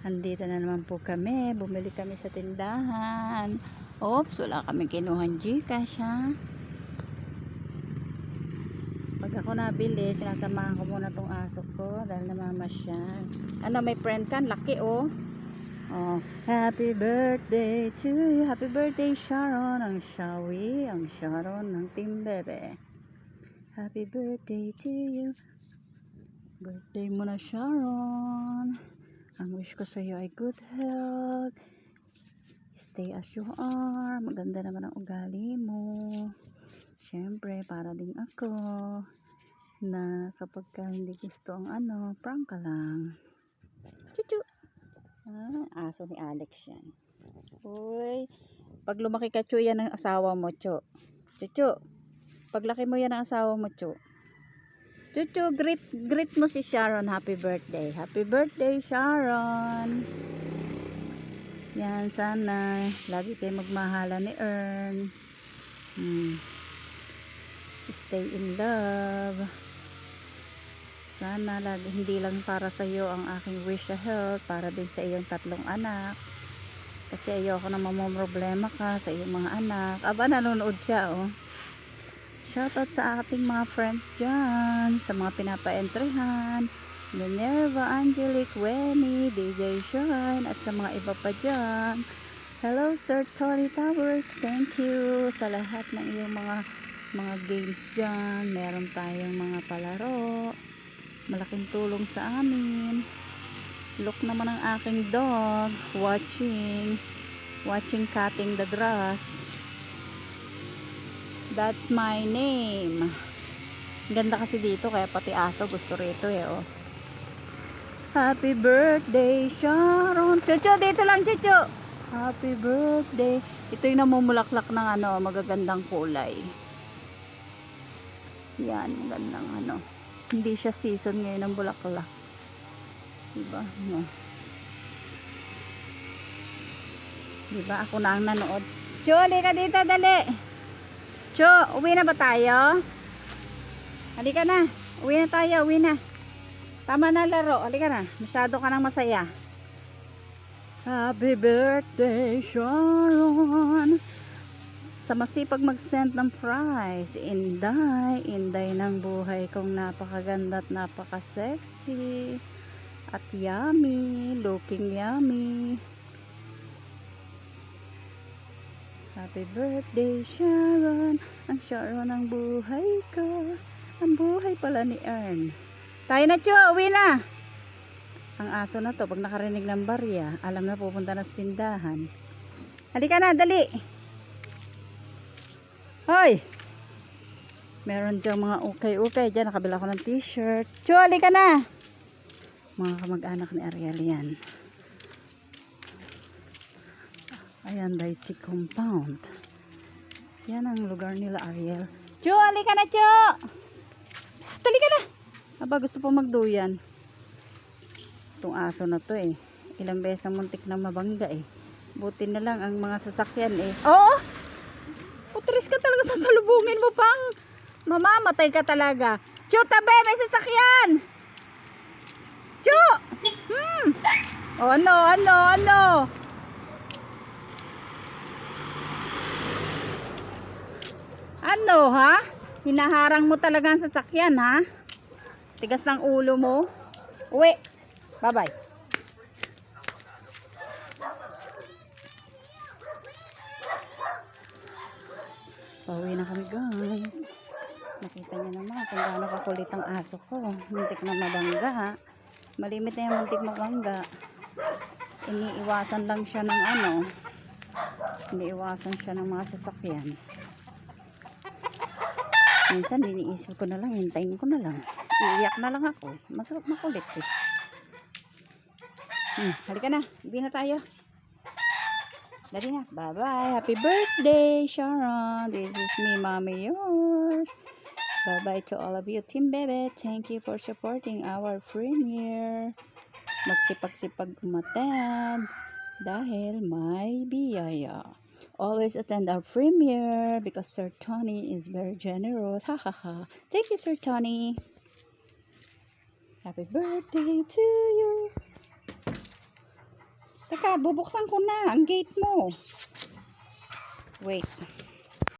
Andito na naman po kami. Bumili kami sa tindahan. Oops, wala kami kinuhan Gcash ha. Pag ako nabili, sinasamahan ko muna tong aso ko dahil namamasyal. Ano, may friend kan? Laki oh. Oh, happy birthday to you. Happy birthday Sharon. Ang Shawi, ang Sharon ng Team Bebe. Happy birthday to you. Birthday mo na Sharon. Ang wish ko sa iyo ay good health. Stay as you are. Maganda naman ang ugali mo. Siyempre, para din ako na kapag ka hindi gusto ang ano, prank ka lang. Chuchu! Aso ni Alex yan. Uy, pag lumaki ka, Chu, yan ang asawa mo, Chu. Chuchu, paglaki mo yan ang asawa mo, Chu. Chuchu, greet mo si Sharon. Happy birthday. Happy birthday, Sharon. Yan, sana lagi kayo magmahala ni Ern. Stay in love. Sana lagi, hindi lang para sa iyo ang aking wish sa health, para din sa iyong 3 anak. Kasi ayoko na mamomroblema ka sa iyong mga anak. Aba, nanonood siya oh. Shoutout sa ating mga friends dyan, sa mga pinapa-entryhan, Minerva, Angelic, Wenny, DJ Shine, at sa mga iba pa dyan. Hello Sir Tony Towers, thank you sa lahat ng iyong mga games dyan. Meron tayong mga palaro, malaking tulong sa amin. Look naman ang aking dog, watching cutting the grass. That's my name. Ganda kasi dito, kaya pati aso gusto rito eh oh. Happy birthday Sharon. Chuchu, dito lang Chuchu. Happy birthday. Ito yung namumulaklak ng ano, magagandang kulay. Yan, magandang ano. Hindi siya season ngayon ng bulaklak. Diba? No. Diba? Ako na ang nanood. Chu, halika dito, dali. Chu, uwi na ba tayo? Halika na. Uwi na tayo, uwi na. Tama na laro. Halika na. Masyado ka nang masaya. Happy birthday, Sharon. Sa masipag mag-send ng prize. Inday ng buhay kong napakaganda at napaka-sexy. At yummy. Looking yummy. Happy birthday, Sharon. Ang Sharon ang buhay ko. Ang buhay pala ni Ern. Tayo na, Chu. Uwi na. Ang aso na to, pag nakarinig ng barya, alam na pupunta na sa tindahan. Halika na, dali. Hoy! Meron dyan mga ukay-ukay. Dyan, nakabila ko ng t-shirt. Chu, halika na. Mga kamag-anak ni Ariel yan. Ayan, Daiti Compound. Yan ang lugar nila, Ariel. Chu, halika na, Chu! Psst, halika na! Aba, gusto po magduyan. Itong aso na to eh. Ilang beses ang muntik na mabangga eh. Buti na lang ang mga sasakyan eh. Oo! Putris ka talaga, sasalubungin mo pang. Mamamatay ka talaga. Chu, tabi! May sasakyan! Chu! O, ano? Ano ha? Hinaharang mo talaga ang sasakyan ha? Tigas ng ulo mo. Uwi. Bye bye. Pauwi na kami guys. Nakita niyo naman kung gaano kakulit ang aso ko. Muntik na mabangga. Malimit na yung muntik mabangga. Iniiwasan lang siya ng ano. Iniiwasan siya ng mga sasakyan. Minsan iniisip ko na lang, hintayin ko na lang. Iiyak na lang ako. Masarap makulit eh. Halika na, uwi na tayo. Dali na, bye bye. Happy birthday Sharon. This is me, mommy, yours. Bye bye to all of you, Team Bebe. Thank you for supporting our premiere. Magsipag-sipag umattend dahil may biyaya. Always attend our premiere because Sir Tony is very generous. Ha ha ha. Thank you, Sir Tony. Happy birthday to you. Teka, bubuksan ko na ang gate mo. Wait.